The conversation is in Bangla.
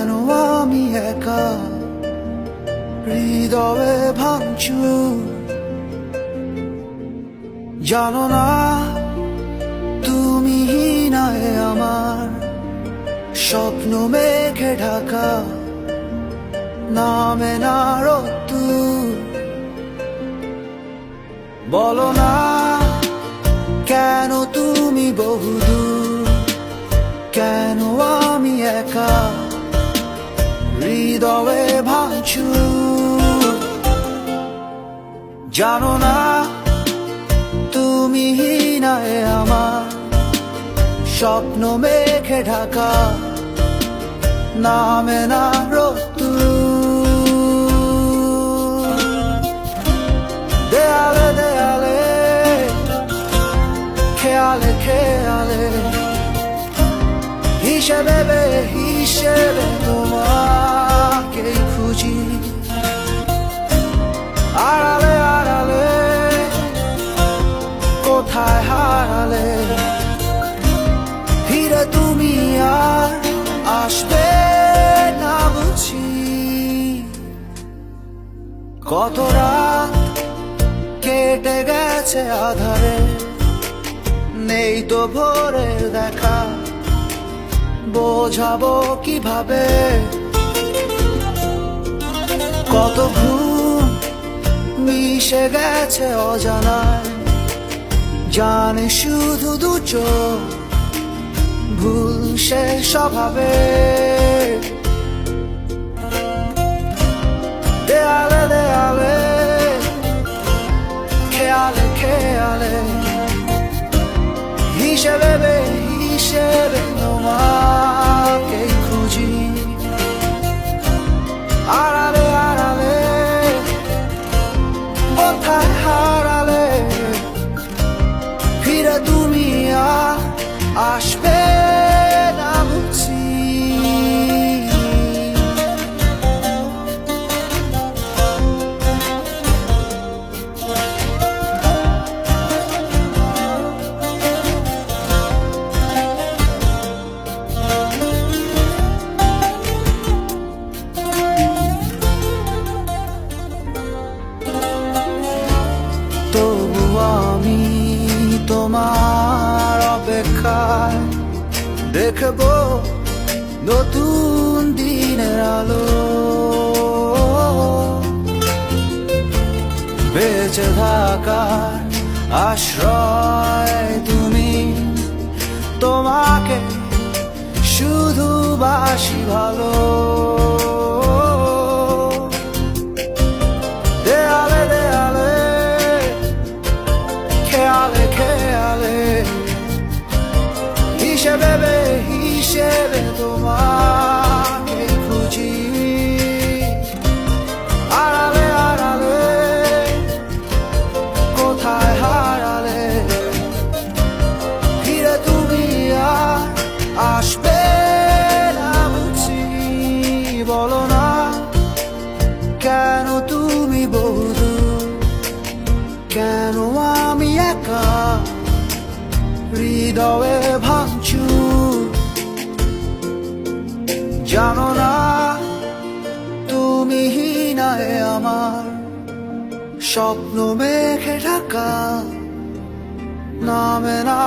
কেন আমি একা হৃদয়ে ভাঙচুর। জানো না তুমি নাই আমার স্বপ্ন মেঘে ঢাকা, নামে না রোদ্দুর। বলো না কেন তুমি বহুদূর, কেন আমি একা হৃদয়ে ভাঙচুর। জানো না তুমি নাই আমার স্বপ্ন মেঘে ঢাকা, নামে না রোদ্দুর। দেয়ালে দেয়ালে খেয়ালে খেয়ালে হিসেবে হিসেবে তোমাকেই খুঁজি। আড়ালে আড়ালে কোথায় হারালে, ফিরে তুমি আর আসবে না বুঝি। কত রাত কেটে গেছে আধারে, নেই তো ভোরের দেখা, বোঝাবো কিভাবে। কত ঘুম মিশে গেছে অজানায়, জানে শুধু দু চোখ ভুল সে স্বভাবে। দেয়ালে দেয়ালে খেয়ালে খেয়ালে হিসেবে হিসেবে তোমাকেই খুঁজি। আড়ালে আড়ালে কোথায় হারালে, ফিরে তুমি আর আসবে না বুঝি। তবু আমি তোমার অপেক্ষায় দেখবো নতুন দিনের আলো। বেঁচে থাকার আশ্রয় তুমি, তোমাকে শুধু বাসি ভালো। দেয়ালে দেয়ালে খেয়ালে খেয়ালে হিসেবে হিসেবে তোমাকে খুঁজি। আড়ালে আড়ালে কোথায় হারালে, ফিরে তুমি আর আসবে না বুঝি। বলো না কেন তুমি বহুদূর, কেন আমি একা হৃদয়ে ভাঙচুর। জানো না তুমি নাই আমার স্বপ্ন মেঘে ঢাকা, নামে না